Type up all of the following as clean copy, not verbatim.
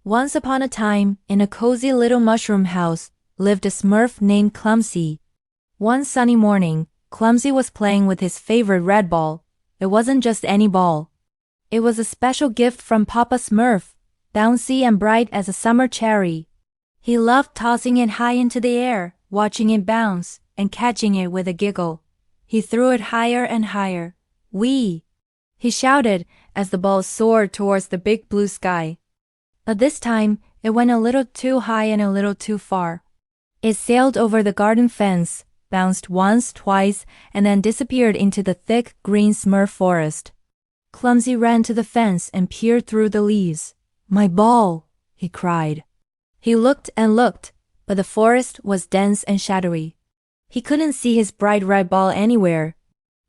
Once upon a time, in a cozy little mushroom house, lived a Smurf named Clumsy. One sunny morning, Clumsy was playing with his favorite red ball. It wasn't just any ball. It was a special gift from Papa Smurf, bouncy and bright as a summer cherry. He loved tossing it high into the air, watching it bounce, and catching it with a giggle. He threw it higher and higher. "Whee!" he shouted as the ball soared towards the big blue sky. But this time, it went a little too high and a little too far. It sailed over the garden fence, bounced once, twice, and then disappeared into the thick, green Smurf forest. Clumsy ran to the fence and peered through the leaves. "My ball!" he cried. He looked and looked, but the forest was dense and shadowy. He couldn't see his bright red ball anywhere.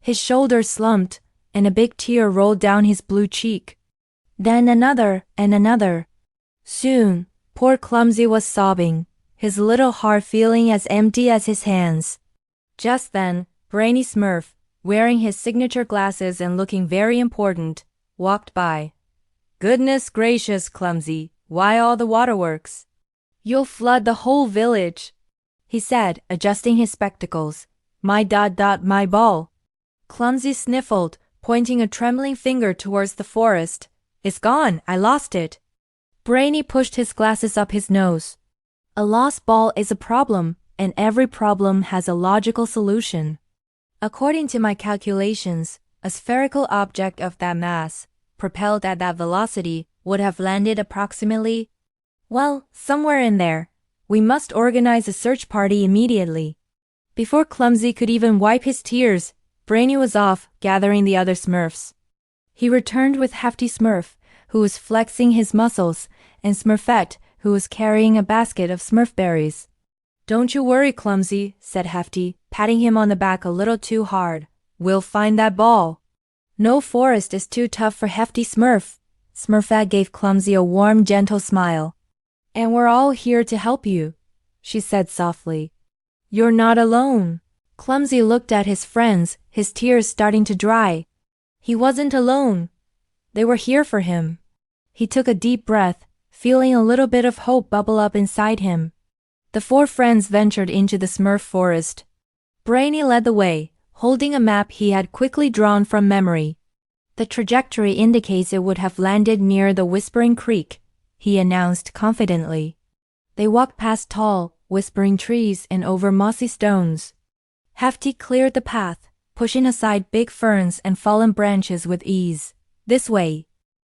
His shoulders slumped, and a big tear rolled down his blue cheek. Then another and another. Soon, poor Clumsy was sobbing, his little heart feeling as empty as his hands. Just then, Brainy Smurf, wearing his signature glasses and looking very important, walked by. "Goodness gracious, Clumsy, why all the waterworks? You'll flood the whole village," he said, adjusting his spectacles. My ball." Clumsy sniffled, pointing a trembling finger towards the forest. "It's gone, I lost it." Brainy pushed his glasses up his nose. "A lost ball is a problem, and every problem has a logical solution. According to my calculations, a spherical object of that mass, propelled at that velocity, would have landed approximately, well, somewhere in there. We must organize a search party immediately." Before Clumsy could even wipe his tears, Brainy was off, gathering the other Smurfs. He returned with Hefty Smurf, who was flexing his muscles, and Smurfette, who was carrying a basket of Smurf berries. "Don't you worry, Clumsy," said Hefty, patting him on the back a little too hard. "We'll find that ball." "No forest is too tough for Hefty Smurf." Smurfette gave Clumsy a warm, gentle smile. "And we're all here to help you," she said softly. "You're not alone." Clumsy looked at his friends, his tears starting to dry. He wasn't alone. They were here for him. He took a deep breath, feeling a little bit of hope bubble up inside him. The four friends ventured into the Smurf forest. Brainy led the way, holding a map he had quickly drawn from memory. "The trajectory indicates it would have landed near the Whispering Creek," he announced confidently. They walked past tall, whispering trees and over mossy stones. Hefty cleared the path, pushing aside big ferns and fallen branches with ease. "This way,"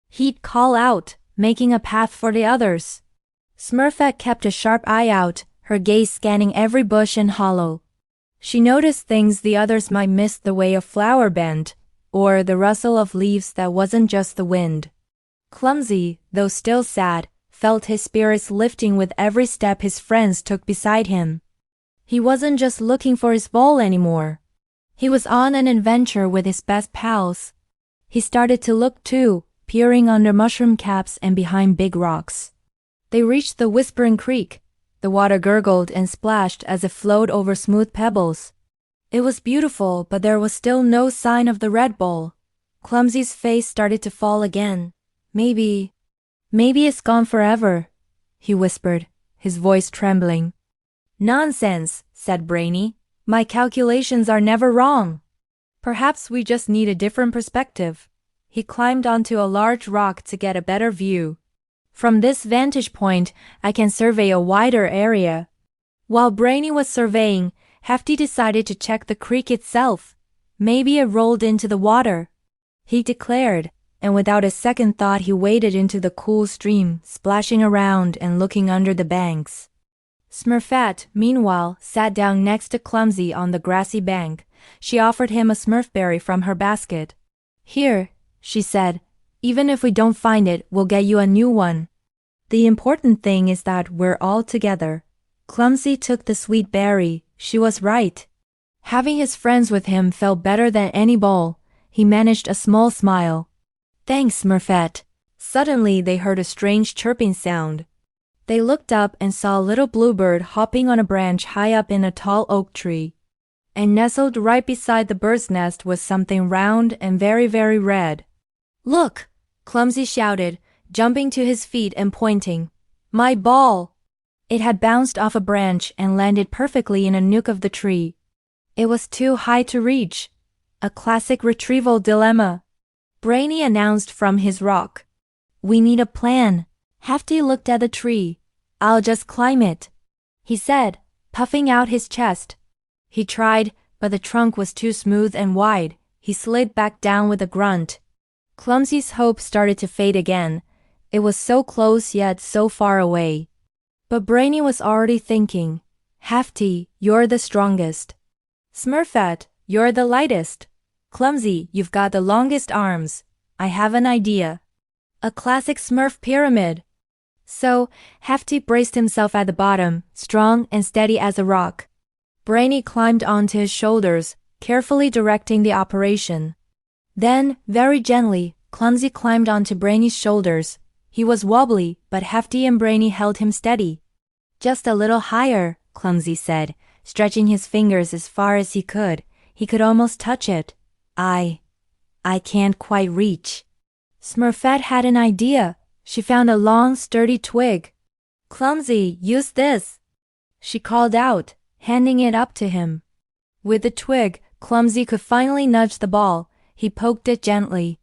he'd call out, making a path for the others. Smurfette kept a sharp eye out, her gaze scanning every bush and hollow. She noticed things the others might miss, the way a flower bent, or the rustle of leaves that wasn't just the wind. Clumsy, though still sad, felt his spirits lifting with every step his friends took beside him. He wasn't just looking for his ball anymore. He was on an adventure with his best pals. He started to look too, peering under mushroom caps and behind big rocks. They reached the Whispering Creek. The water gurgled and splashed as it flowed over smooth pebbles. It was beautiful, but there was still no sign of the red ball. Clumsy's face started to fall again. Maybe it's gone forever," he whispered, his voice trembling. "Nonsense," said Brainy. "My calculations are never wrong. Perhaps we just need a different perspective." He climbed onto a large rock to get a better view. "From this vantage point, I can survey a wider area." While Brainy was surveying, Hefty decided to check the creek itself. Maybe it rolled into the water, he declared, and without a second thought he waded into the cool stream, splashing around and looking under the banks. Smurfette, meanwhile, sat down next to Clumsy on the grassy bank. She offered him a Smurfberry from her basket. "Here," she said, "even if we don't find it, we'll get you a new one. The important thing is that we're all together." Clumsy took the sweet berry. She was right. Having his friends with him felt better than any ball. He managed a small smile. "Thanks, Smurfette." Suddenly they heard a strange chirping sound. They looked up and saw a little bluebird hopping on a branch high up in a tall oak tree. And nestled right beside the bird's nest was something round and very, very red. "Look!" Clumsy shouted, jumping to his feet and pointing. My ball! It had bounced off a branch and landed perfectly in a nook of the tree. It was too high to reach. A classic retrieval dilemma. Brainy announced from his rock. We need a plan. Hefty looked at the tree. I'll just climb it, he said, puffing out his chest. He tried, but the trunk was too smooth and wide. He slid back down with a grunt. Clumsy's hope started to fade again. It was so close yet so far away. But Brainy was already thinking, Hefty, you're the strongest. Smurfette, you're the lightest. Clumsy, you've got the longest arms. I have an idea. A classic Smurf pyramid. So, Hefty braced himself at the bottom, strong and steady as a rock. Brainy climbed onto his shoulders, carefully directing the operation. Then, very gently, Clumsy climbed onto Brainy's shoulders. He was wobbly, but Hefty and Brainy held him steady. Just a little higher, Clumsy said, stretching his fingers as far as he could. He could almost touch it. I can't quite reach. Smurfette had an idea. She found a long, sturdy twig. Clumsy, use this, she called out, handing it up to him. With the twig, Clumsy could finally nudge the ball. He poked it gently.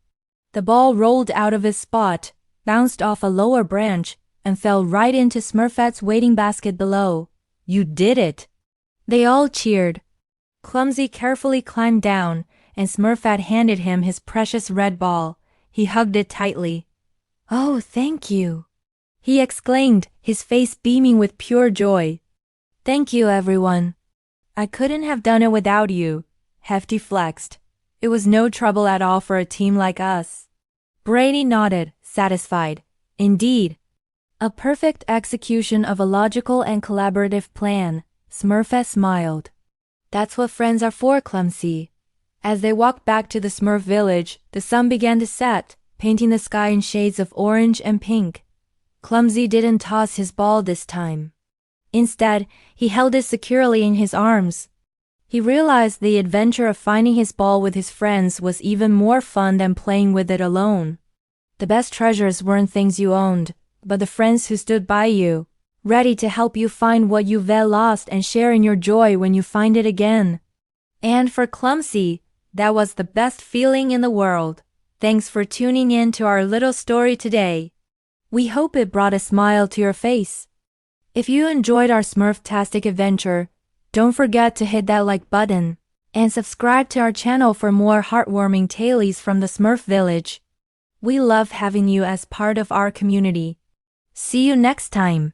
The ball rolled out of its spot, bounced off a lower branch, and fell right into Smurfette's waiting basket below. You did it! They all cheered. Clumsy carefully climbed down, and Smurfette handed him his precious red ball. He hugged it tightly. Oh, thank you, he exclaimed, his face beaming with pure joy. Thank you, everyone. I couldn't have done it without you, Hefty flexed. It was no trouble at all for a team like us. Brady nodded, satisfied. Indeed. A perfect execution of a logical and collaborative plan, Smurfette smiled. That's what friends are for, Clumsy. As they walked back to the Smurf village, the sun began to set, painting the sky in shades of orange and pink. Clumsy didn't toss his ball this time. Instead, he held it securely in his arms. He realized the adventure of finding his ball with his friends was even more fun than playing with it alone. The best treasures weren't things you owned, but the friends who stood by you, ready to help you find what you've lost and share in your joy when you find it again. And for Clumsy, that was the best feeling in the world. Thanks for tuning in to our little story today. We hope it brought a smile to your face. If you enjoyed our Smurf-tastic adventure, don't forget to hit that like button and subscribe to our channel for more heartwarming tales from the Smurf village. We love having you as part of our community. See you next time.